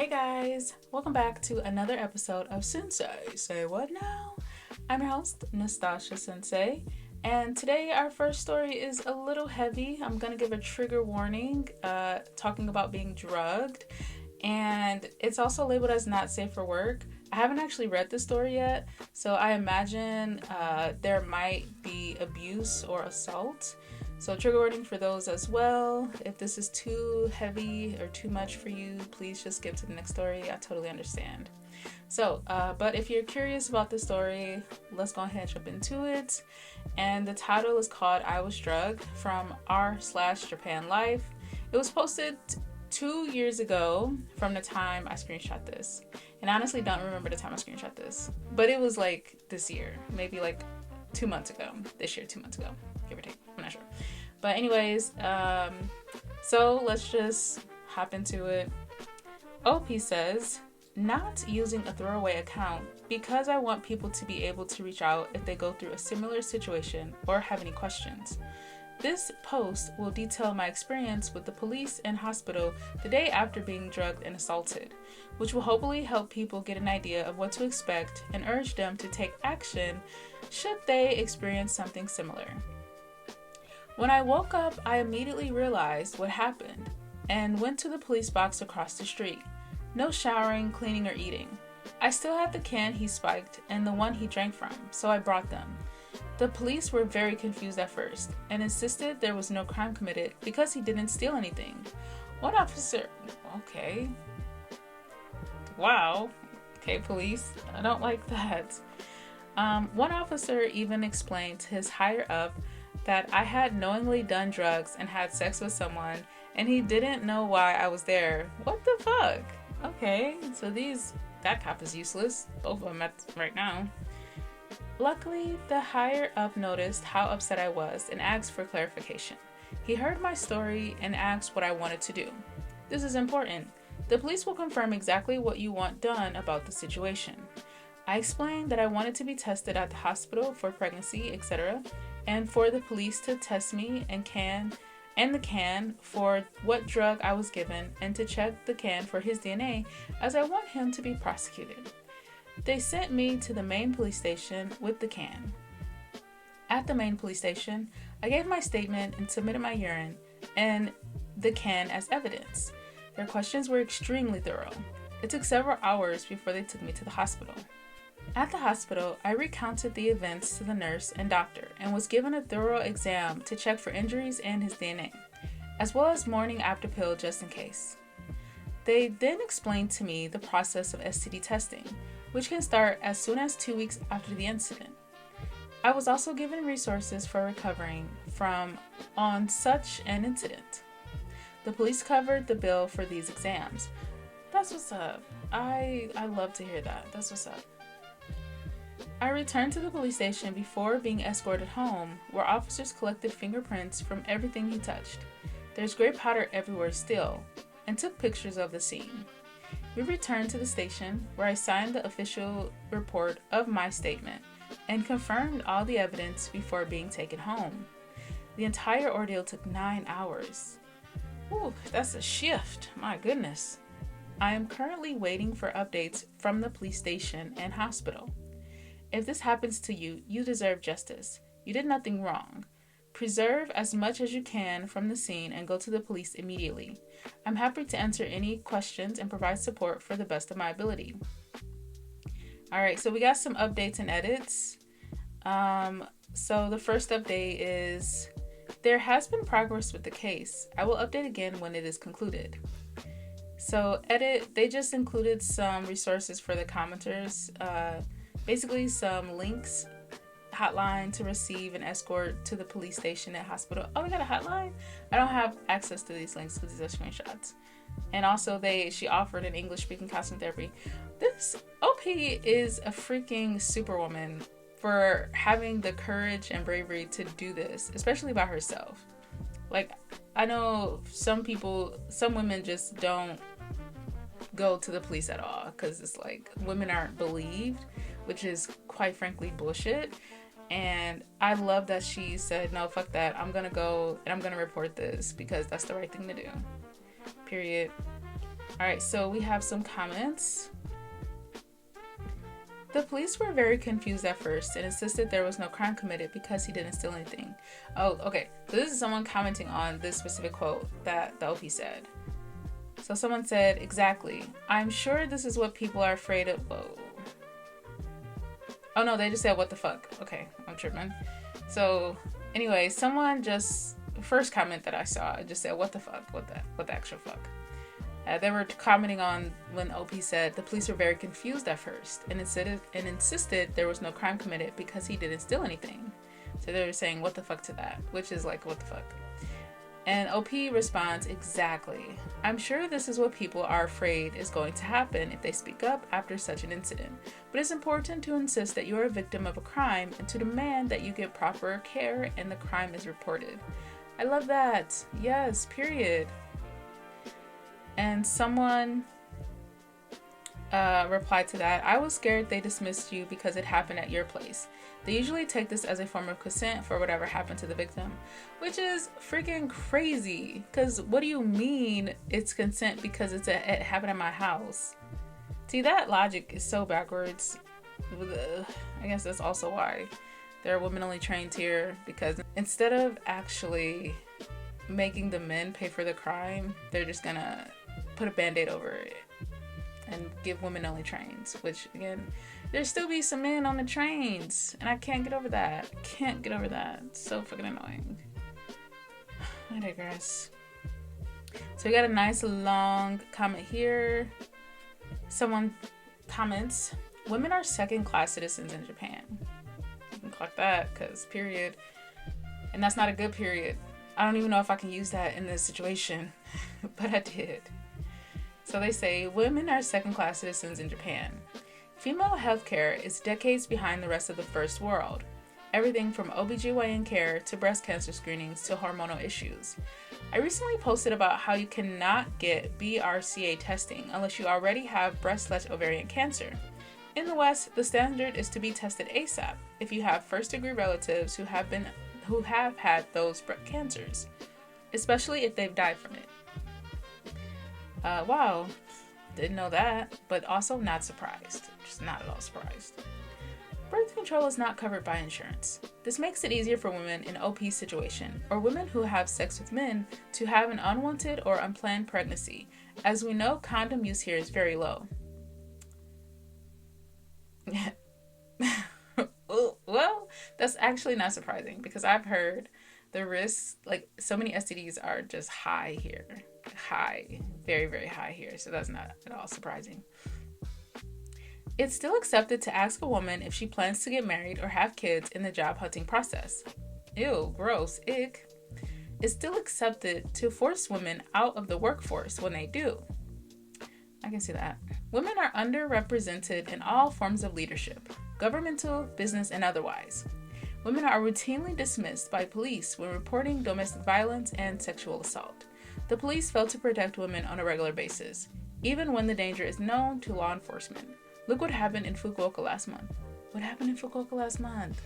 Hey guys, welcome back to another episode of Sensei Say What Now? I'm your host, Nastasha Sensei, and today our first story is a little heavy. I'm gonna give a trigger warning, talking about being drugged, and it's also labeled as not safe for work. I haven't actually read the story yet, so I imagine there might be abuse or assault. So trigger warning for those as well. If this is too heavy or too much for you, please just skip to the next story. I totally understand. So, but if you're curious about the story, let's go ahead and jump into it. And the title is called I Was Drugged from r/Japan Life. It was posted 2 years ago from the time I screenshot this. And I honestly don't remember the time I screenshot this. But it was like this year, maybe like 2 months ago. This year, 2 months ago, give or take. I'm not sure. But anyways, so let's just hop into it. OP says, not using a throwaway account because I want people to be able to reach out if they go through a similar situation or have any questions. This post will detail my experience with the police and hospital the day after being drugged and assaulted, which will hopefully help people get an idea of what to expect and urge them to take action should they experience something similar. When I woke up, I immediately realized what happened and went to the police box across the street. No showering, cleaning, or eating. I still had the can he spiked and the one he drank from, so I brought them. The police were very confused at first and insisted there was no crime committed because he didn't steal anything. One officer, okay. Wow. Okay, police, I don't like that. One officer even explained to his higher up that I had knowingly done drugs and had sex with someone and he didn't know why I was there. What the fuck? Okay, so that cop is useless. Both of them right now. Luckily, the higher up noticed how upset I was and asked for clarification. He heard my story and asked what I wanted to do. This is important. The police will confirm exactly what you want done about the situation. I explained that I wanted to be tested at the hospital for pregnancy, etc., and for the police to test me and the can for what drug I was given and to check the can for his DNA as I want him to be prosecuted. They sent me to the main police station with the can. At the main police station, I gave my statement and submitted my urine and the can as evidence. Their questions were extremely thorough. It took several hours before they took me to the hospital. At the hospital, I recounted the events to the nurse and doctor and was given a thorough exam to check for injuries and his DNA, as well as morning after pill just in case. They then explained to me the process of STD testing, which can start as soon as 2 weeks after the incident. I was also given resources for recovering from on such an incident. The police covered the bill for these exams. That's what's up. I love to hear that. That's what's up. I returned to the police station before being escorted home, where officers collected fingerprints from everything he touched. There's gray powder everywhere still, and took pictures of the scene. We returned to the station, where I signed the official report of my statement and confirmed all the evidence before being taken home. The entire ordeal took 9 hours. Ooh, that's a shift. My goodness. I am currently waiting for updates from the police station and hospital. If this happens to you, you deserve justice. You did nothing wrong. Preserve as much as you can from the scene and go to the police immediately. I'm happy to answer any questions and provide support for the best of my ability. Alright, so we got some updates and edits. So the first update is, there has been progress with the case. I will update again when it is concluded. So edit, they just included some resources for the commenters. Basically some links, hotline to receive an escort to the police station and hospital. Oh, we got a hotline? I don't have access to these links because these are screenshots. And also she offered an English speaking counseling therapy. This OP is a freaking superwoman for having the courage and bravery to do this, especially by herself. Like, I know some women just don't go to the police at all because it's like women aren't believed, which is quite frankly bullshit. And I love that she said, no, fuck that. I'm gonna go and I'm gonna report this because that's the right thing to do. Period. Alright, so we have some comments. The police were very confused at first and insisted there was no crime committed because he didn't steal anything. Oh, okay. So this is someone commenting on this specific quote that the OP said. So someone said, exactly. I'm sure this is what people are afraid of. Whoa. Oh no, they just said, what the fuck? Okay, I'm tripping. So anyway, someone just, first comment that I saw, it just said, what the fuck? What the actual fuck? They were commenting on when OP said the police were very confused at first and insisted there was no crime committed because he didn't steal anything. So they were saying, what the fuck to that? Which is like, what the fuck? And OP responds, exactly. I'm sure this is what people are afraid is going to happen if they speak up after such an incident. But it's important to insist that you are a victim of a crime and to demand that you get proper care and the crime is reported. I love that. Yes, period. And someone replied to that, I was scared they dismissed you because it happened at your place. They usually take this as a form of consent for whatever happened to the victim, which is freaking crazy. Because what do you mean it's consent because it happened at my house? See, that logic is so backwards. I guess that's also why there are women-only trains here, because instead of actually making the men pay for the crime, they're just gonna put a band-aid over it and give women-only trains, which again, there still be some men on the trains, and I can't get over that. It's so fucking annoying. I digress. So we got a nice long comment here. Someone comments, women are second-class citizens in Japan. You can clock that, because period. And that's not a good period. I don't even know if I can use that in this situation, but I did. So they say, women are second-class citizens in Japan. Female healthcare is decades behind the rest of the first world. Everything from OBGYN care to breast cancer screenings to hormonal issues. I recently posted about how you cannot get BRCA testing unless you already have breast/ovarian cancer. In the West, the standard is to be tested ASAP if you have first-degree relatives who have had those cancers, especially if they've died from it. Wow, didn't know that, but also not surprised. Just not at all surprised. Birth control is not covered by insurance. This makes it easier for women in OP's situation, or women who have sex with men, to have an unwanted or unplanned pregnancy. As we know, condom use here is very low. Well, that's actually not surprising, because I've heard the risks, like so many STDs are just high here. High, very, very high here. So that's not at all surprising. It's still accepted to ask a woman if she plans to get married or have kids in the job hunting process. Ew, gross, ick. It's still accepted to force women out of the workforce when they do. I can see that. Women are underrepresented in all forms of leadership, governmental, business, and otherwise. Women are routinely dismissed by police when reporting domestic violence and sexual assault. The police fail to protect women on a regular basis, even when the danger is known to law enforcement. Look what happened in Fukuoka last month. What happened in Fukuoka last month?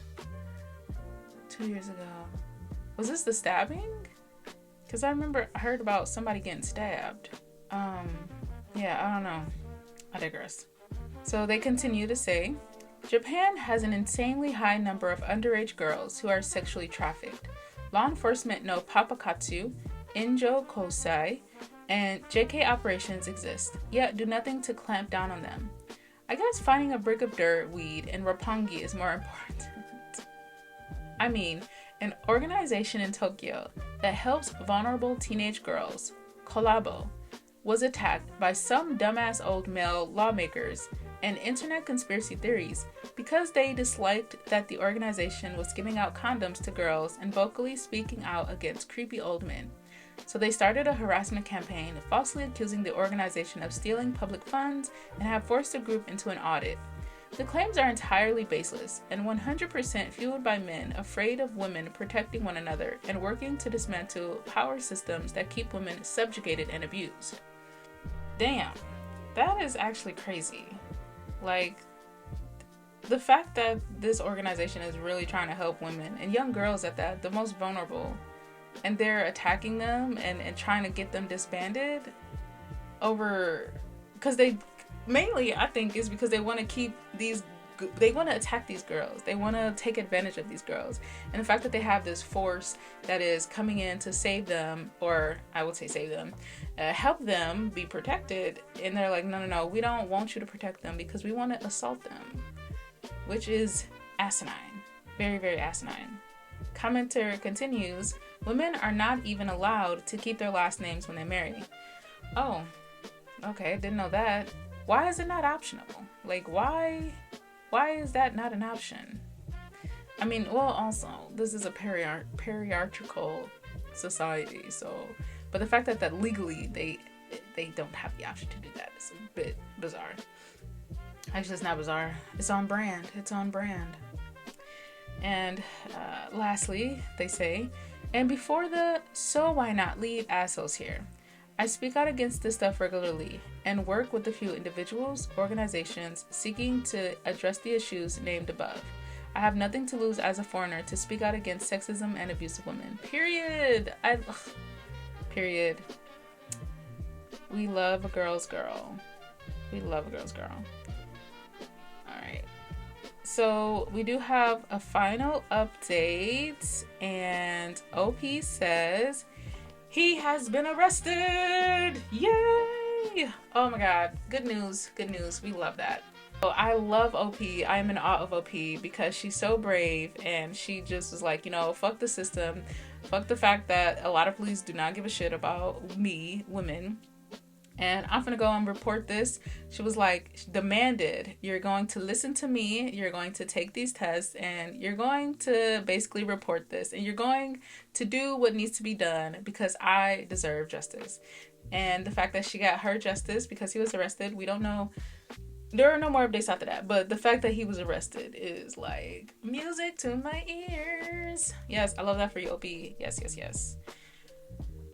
2 years ago. Was this the stabbing? Because I heard about somebody getting stabbed. Yeah, I don't know. I digress. So they continue to say, Japan has an insanely high number of underage girls who are sexually trafficked. Law enforcement know papakatsu, injo kosai, and JK operations exist, yet do nothing to clamp down on them. I guess finding a brick of dirt, weed, and roppongi is more important. I mean, an organization in Tokyo that helps vulnerable teenage girls, Collabo, was attacked by some dumbass old male lawmakers and internet conspiracy theories because they disliked that the organization was giving out condoms to girls and vocally speaking out against creepy old men. So they started a harassment campaign, falsely accusing the organization of stealing public funds and have forced the group into an audit. The claims are entirely baseless and 100% fueled by men afraid of women protecting one another and working to dismantle power systems that keep women subjugated and abused. Damn, that is actually crazy. Like, the fact that this organization is really trying to help women, and young girls at that, the most vulnerable, and they're attacking them and trying to get them disbanded, over, because they mainly, I think, is because they want to keep these, they want to attack these girls, they want to take advantage of these girls, and the fact that they have this force that is coming in to save them, or I would say save them, help them be protected, and they're like, no, we don't want you to protect them because we want to assault them, which is asinine, very, very asinine. Commenter continues, women are not even allowed to keep their last names when they marry. Oh, okay, didn't know that. Why is it not optional? Like, why is that not an option? I mean, well, also, this is a patriarchal society, so, but the fact that legally they don't have the option to do that is a bit bizarre. Actually, it's not bizarre. It's on brand. And lastly, they say, and before the so why not leave assholes here, I speak out against this stuff regularly and work with a few individuals, organizations seeking to address the issues named above. I have nothing to lose as a foreigner to speak out against sexism and abuse of women. Period. Period. We love a girl's girl. Alright. So we do have a final update, and OP says he has been arrested. Yay! Oh my god. Good news. We love that. So I love OP. I am in awe of OP because she's so brave, and she just was like, fuck the system. Fuck the fact that a lot of police do not give a shit about me, women. And I'm gonna go and report this. She was like, demanded, you're going to listen to me, you're going to take these tests, and you're going to basically report this, and you're going to do what needs to be done because I deserve justice. And the fact that she got her justice because he was arrested, we don't know. There are no more updates after that, but the fact that he was arrested is like music to my ears. Yes, I love that for you, OP. Yes.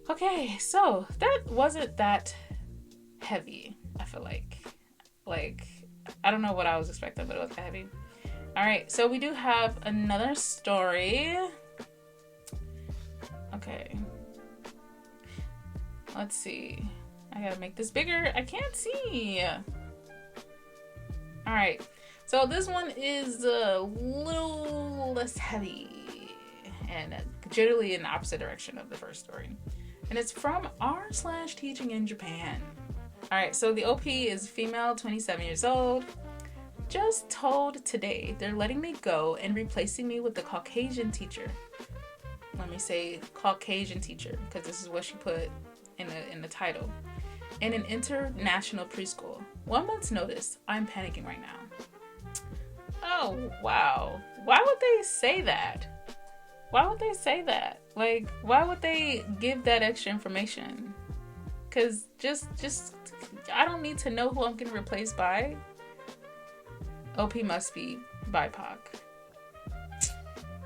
Okay, so that wasn't that heavy. I feel like I don't know what I was expecting, but it was heavy. All right, so we do have another story. Okay, let's see. I gotta make this bigger. I can't see. All right, so this one is a little less heavy and generally in the opposite direction of the first story, and it's from r/teaching in Japan. Alright, so the OP is female, 27 years old. Just told today they're letting me go and replacing me with the Caucasian teacher. Let me say Caucasian teacher, because this is what she put in the title. In an international preschool. 1 month's notice. I'm panicking right now. Oh, wow. Why would they say that? Like, why would they give that extra information? Because just I don't need to know who I'm getting replaced by. OP must be BIPOC.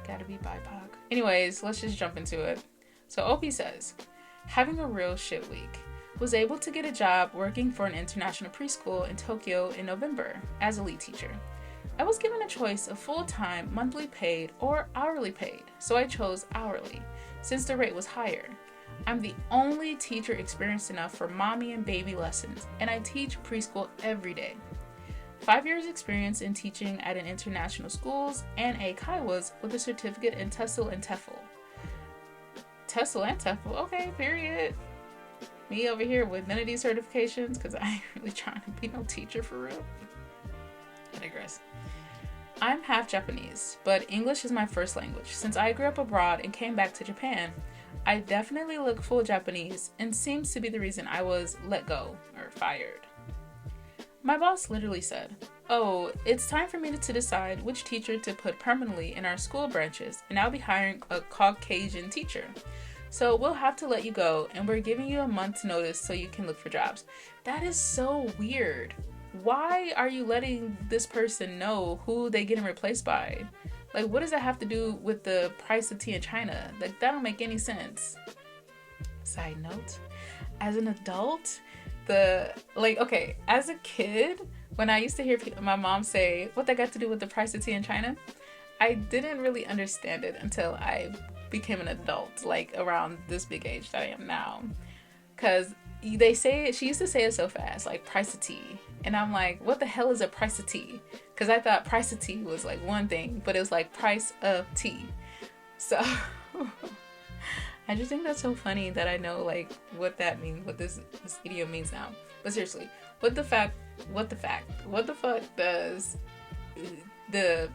Gotta be BIPOC. Anyways, let's just jump into it. So OP says, having a real shit week. Was able to get a job working for an international preschool in Tokyo in November as a lead teacher. I was given a choice of full-time, monthly paid, or hourly paid, so I chose hourly, since the rate was higher. I'm the only teacher experienced enough for mommy and baby lessons, and I teach preschool every day. 5 years experience in teaching at an international schools and a Kaiwas with a certificate in TESOL and TEFL. TESOL and TEFL, okay, period. Me over here with none of these certifications because I ain't really trying to be no teacher for real. I digress. I'm half Japanese, but English is my first language. Since I grew up abroad and came back to Japan, I definitely look full Japanese and seems to be the reason I was let go or fired. My boss literally said, oh, it's time for me to decide which teacher to put permanently in our school branches, and I'll be hiring a Caucasian teacher. So we'll have to let you go, and we're giving you a month's notice so you can look for jobs. That is so weird. Why are you letting this person know who they getting replaced by? Like, what does that have to do with the price of tea in China? Like, that don't make any sense. Side note, as an adult, as a kid, when I used to hear my mom say, what that got to do with the price of tea in China, I didn't really understand it until I became an adult, like around this big age that I am now. Because they say it, she used to say it so fast, like price of tea. And I'm like, what the hell is a price of tea? Because I thought price of tea was like one thing, but it was like price of tea. So I just think that's so funny that I know like what that means, what this idiom means now. But seriously, what the fuck does the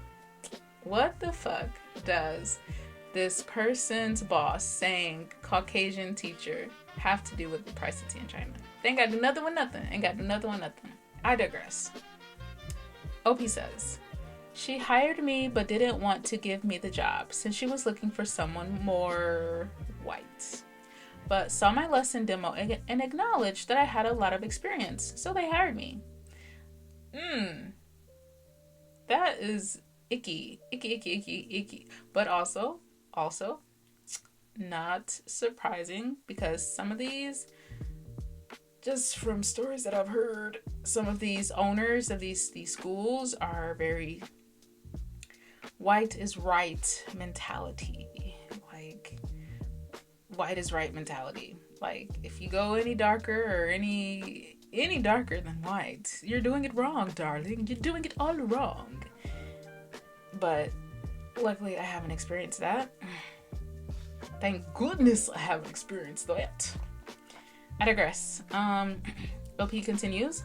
what the fuck does this person's boss saying Caucasian teacher have to do with the price of tea in China? They ain't got to do nothing with nothing. Ain't got to do nothing with nothing. I digress. OP says, she hired me but didn't want to give me the job since she was looking for someone more white. But saw my lesson demo and acknowledged that I had a lot of experience, so they hired me. That is icky. But also, not surprising, because some of these, just from stories that I've heard, some of these owners of these schools are very white is right mentality. Like, white is right mentality. Like, if you go any darker or any darker than white, you're doing it wrong, darling. You're doing it all wrong. But luckily I haven't experienced that. Thank goodness I haven't experienced that. I digress. OP continues.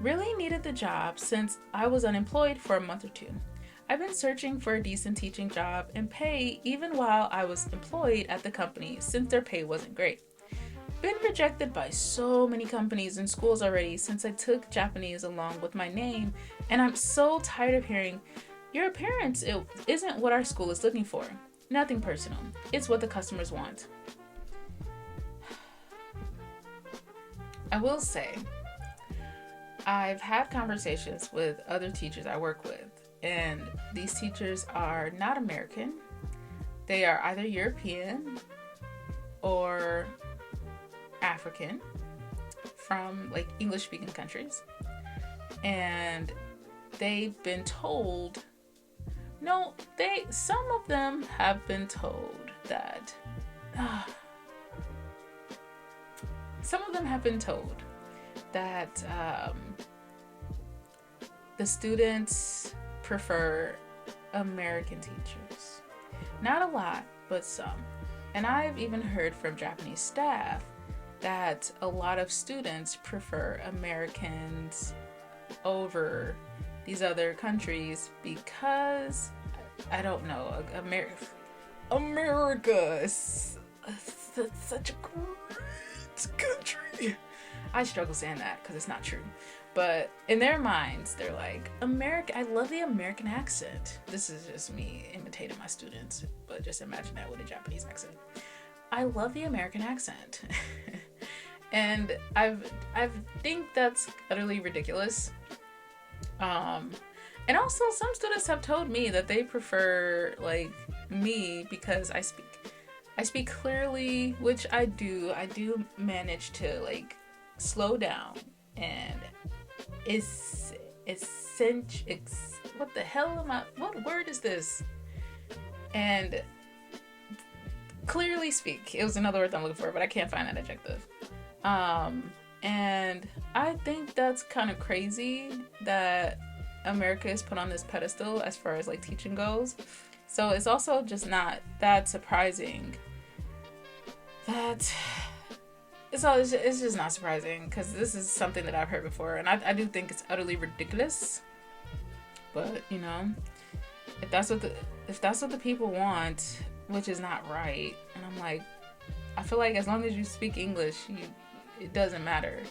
Really needed the job since I was unemployed for a month or two. I've been searching for a decent teaching job and pay even while I was employed at the company since their pay wasn't great. Been rejected by so many companies and schools already since I took Japanese along with my name, and I'm so tired of hearing, your appearance isn't what our school is looking for. Nothing personal. It's what the customers want. I will say, I've had conversations with other teachers I work with, and these teachers are not American. They are either European or African, from like English speaking countries, and they've been told, some of them have been told that the students prefer American teachers. Not a lot, but some. And I've even heard from Japanese staff that a lot of students prefer Americans over these other countries because, I don't know, America is such a great country. I struggle saying that because it's not true. But in their minds, they're like, I love the American accent. This is just me imitating my students, but just imagine that with a Japanese accent. I love the American accent. And I think that's utterly ridiculous. And also some students have told me that they prefer like me because I speak clearly, which I do manage to like slow down and what the hell am I, what word is this? And clearly speak. It was another word I'm looking for, but I can't find that adjective. And I think that's kind of crazy that America is put on this pedestal as far as like teaching goes. So it's also just not that surprising that it's just not surprising, because this is something that I've heard before, and I do think it's utterly ridiculous. But you know, if that's what the people want, which is not right, and I'm like, I feel like as long as you speak English, it doesn't matter.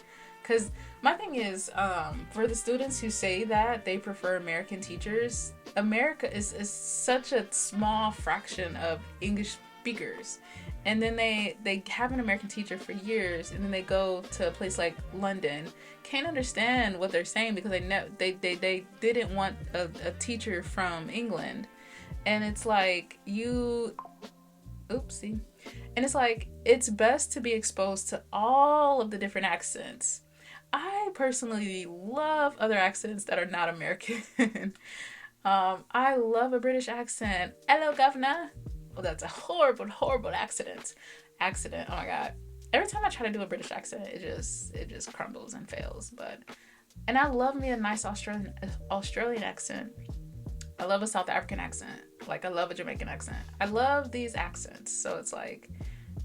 Because my thing is, for the students who say that they prefer American teachers, America is such a small fraction of English speakers. And then they have an American teacher for years, and then they go to a place like London, can't understand what they're saying because they didn't want a teacher from England. And it's like, oopsie. And it's like, it's best to be exposed to all of the different accents. I personally love other accents that are not American. I love a British accent. Hello, governor. Oh, that's a horrible, horrible accent. Accent. Oh my god. Every time I try to do a British accent, it just crumbles and fails. And I love me a nice Australian accent. I love a South African accent. Like, I love a Jamaican accent. I love these accents. So it's like,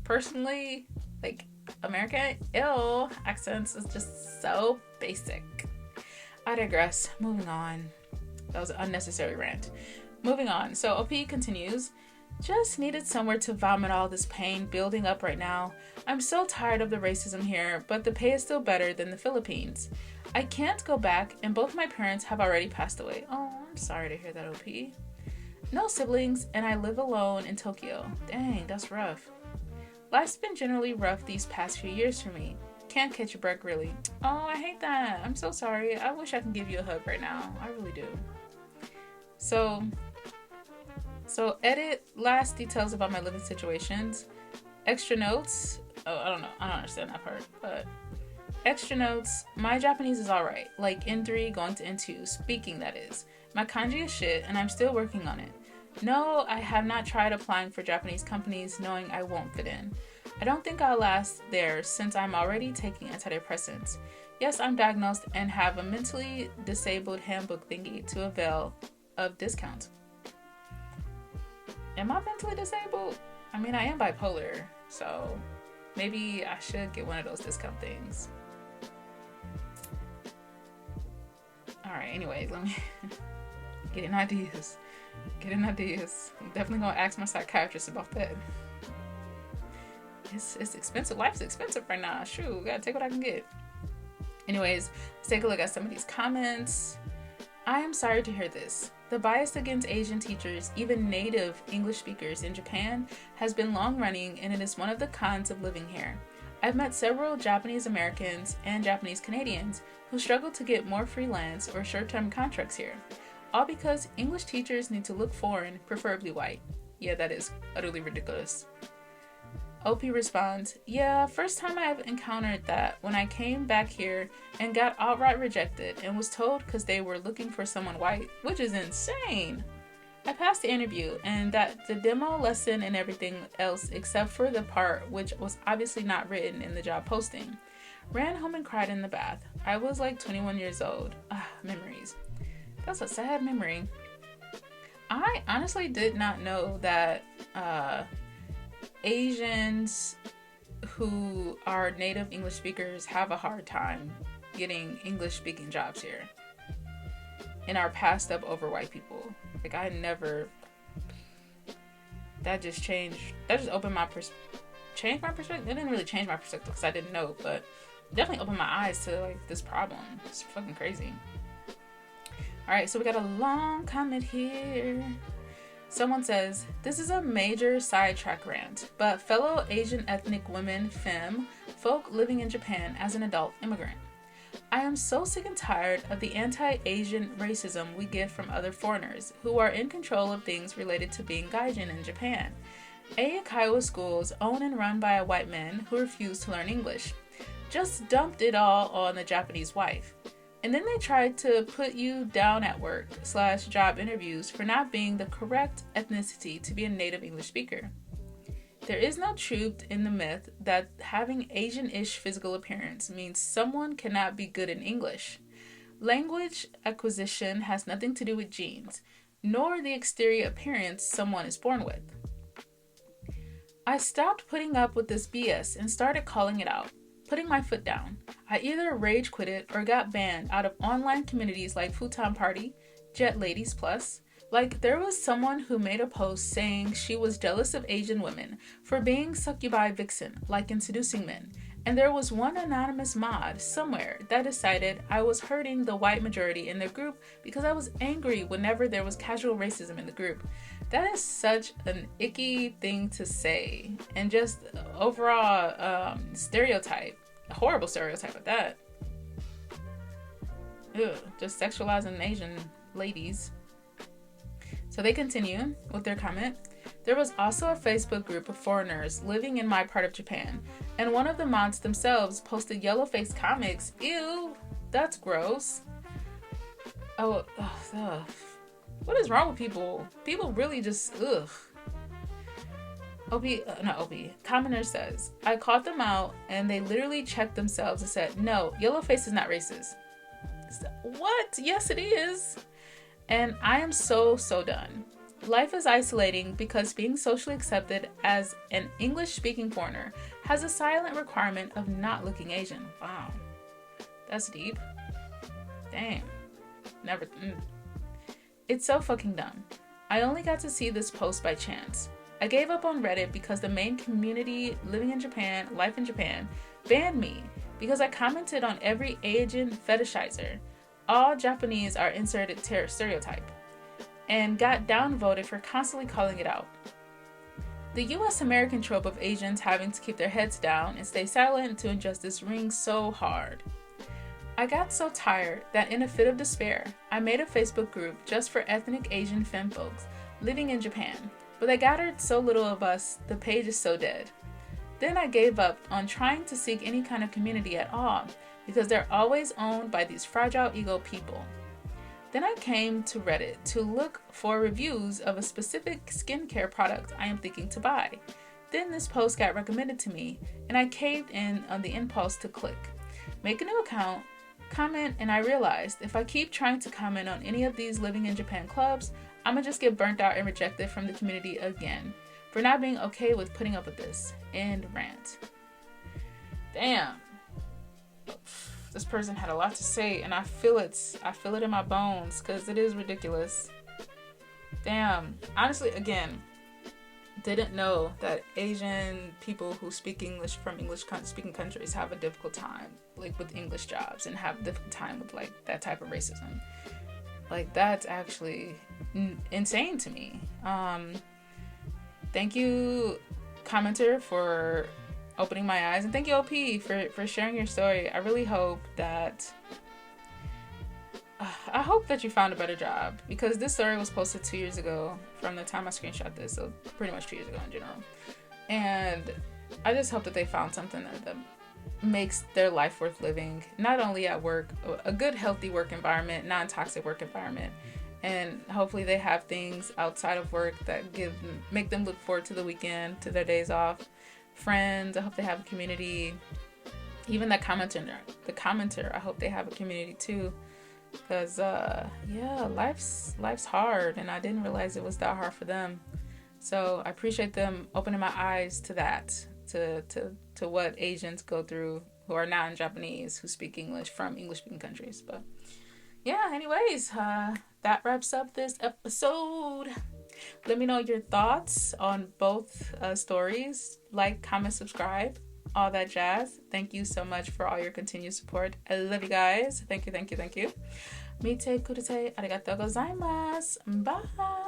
personally, like, American accents is just so basic. I digress. Moving on. That was an unnecessary rant. Moving on. So OP continues. Just needed somewhere to vomit all this pain building up right now. I'm so tired of the racism here, but the pay is still better than the Philippines. I can't go back, and both my parents have already passed away. Oh, I'm sorry to hear that, OP. No siblings, and I live alone in Tokyo. Dang, that's rough. Life's been generally rough these past few years for me. Can't catch a break, really. Oh, I hate that. I'm so sorry. I wish I could give you a hug right now. I really do. So edit last details about my living situations. Extra notes. Oh, I don't know. I don't understand that part. But extra notes. My Japanese is alright. Like N3 going to N2. Speaking, that is. My kanji is shit, and I'm still working on it. No, I have not tried applying for Japanese companies knowing I won't fit in. I don't think I'll last there since I'm already taking antidepressants. Yes, I'm diagnosed and have a mentally disabled handbook thingy to avail of discounts. Am I mentally disabled? I mean, I am bipolar, so maybe I should get one of those discount things. Alright, anyway, let me getting ideas. I'm definitely gonna ask my psychiatrist about that. It's expensive. Life's expensive right now. Shoot, gotta take what I can get. Anyways, let's take a look at some of these comments. I am sorry to hear this. The bias against Asian teachers, even native English speakers in Japan, has been long running, and it is one of the cons of living here. I've met several Japanese Americans and Japanese Canadians who struggle to get more freelance or short-term contracts here, all because English teachers need to look foreign, preferably white. Yeah, that is utterly ridiculous. OP responds, yeah, first time I've encountered that when I came back here and got outright rejected and was told because they were looking for someone white, which is insane. I passed the interview and that the demo lesson and everything else except for the part which was obviously not written in the job posting. Ran home and cried in the bath. I was like 21 years old. Memories. That's a sad memory. I honestly did not know that Asians who are native English speakers have a hard time getting English speaking jobs here and are passed up over white people. Like, that just opened changed my perspective. It didn't really change my perspective because I didn't know, but definitely opened my eyes to like this problem. It's fucking crazy. Alright, so we got a long comment here. Someone says, this is a major sidetrack rant, but fellow Asian ethnic women, femme, folk living in Japan as an adult immigrant. I am so sick and tired of the anti-Asian racism we get from other foreigners who are in control of things related to being gaijin in Japan. Eikaiwa schools owned and run by a white man who refused to learn English. Just dumped it all on the Japanese wife. And then they tried to put you down at work/job interviews for not being the correct ethnicity to be a native English speaker. There is no truth in the myth that having Asian-ish physical appearance means someone cannot be good in English. Language acquisition has nothing to do with genes, nor the exterior appearance someone is born with. I stopped putting up with this BS and started calling it out. Putting my foot down. I either rage quit it or got banned out of online communities like Futon Party, Jet Ladies Plus. Like, there was someone who made a post saying she was jealous of Asian women for being succubi vixen, like in seducing men. And there was one anonymous mod somewhere that decided I was hurting the white majority in their group because I was angry whenever there was casual racism in the group. That is such an icky thing to say, and just overall stereotype. A horrible stereotype at that. Ugh, just sexualizing Asian ladies. So they continue with their comment. There was also a Facebook group of foreigners living in my part of Japan, and one of the mods themselves posted yellow-faced comics. Ew, that's gross. Oh, ugh. What is wrong with people? People really just, ugh. Not OP. Commenter says, I called them out and they literally checked themselves and said, no, yellowface is not racist. What? Yes, it is. And I am so done. Life is isolating because being socially accepted as an English-speaking foreigner has a silent requirement of not looking Asian. Wow. That's deep. Damn. Never. It's so fucking dumb. I only got to see this post by chance. I gave up on Reddit because the main community living in Japan, life in Japan, banned me because I commented on every Asian fetishizer. All Japanese are inserted stereotype, and got downvoted for constantly calling it out. The US-American trope of Asians having to keep their heads down and stay silent to injustice rings so hard. I got so tired that in a fit of despair, I made a Facebook group just for ethnic Asian femme folks living in Japan, but they gathered so little of us, the page is so dead. Then I gave up on trying to seek any kind of community at all, because they're always owned by these fragile ego people. Then I came to Reddit to look for reviews of a specific skincare product I am thinking to buy. Then this post got recommended to me, and I caved in on the impulse to click. Make a new account, comment, and I realized if I keep trying to comment on any of these living in Japan clubs, I'm gonna just get burnt out and rejected from the community again for not being okay with putting up with this. End rant. Damn. This person had a lot to say, and I feel it in my bones, because it is ridiculous. Damn. Honestly, again, didn't know that Asian people who speak English from English-speaking countries have a difficult time, like, with English jobs, and have a difficult time with, like, that type of racism. Like, that's actually insane to me. Thank you, commenter, for opening my eyes, and thank you, OP, for sharing your story. I really hope that you found a better job, because this story was posted 2 years ago from the time I screenshot this, so pretty much 2 years ago in general. And I just hope that they found something that makes their life worth living, not only at work, a good healthy work environment, non-toxic work environment, and hopefully they have things outside of work that make them look forward to the weekend, to their days off. Friends, I hope they have a community. Even the commenter, I hope they have a community too, because life's hard, and I didn't realize it was that hard for them. So I appreciate them opening my eyes to that, to what Asians go through who are not in Japanese, who speak English from English-speaking countries. But yeah, anyways, that wraps up this episode. Let me know your thoughts on both stories. Like, comment, subscribe, all that jazz. Thank you so much for all your continued support. I love you guys. Thank you. Mite kurite arigatou gozaimasu. Bye.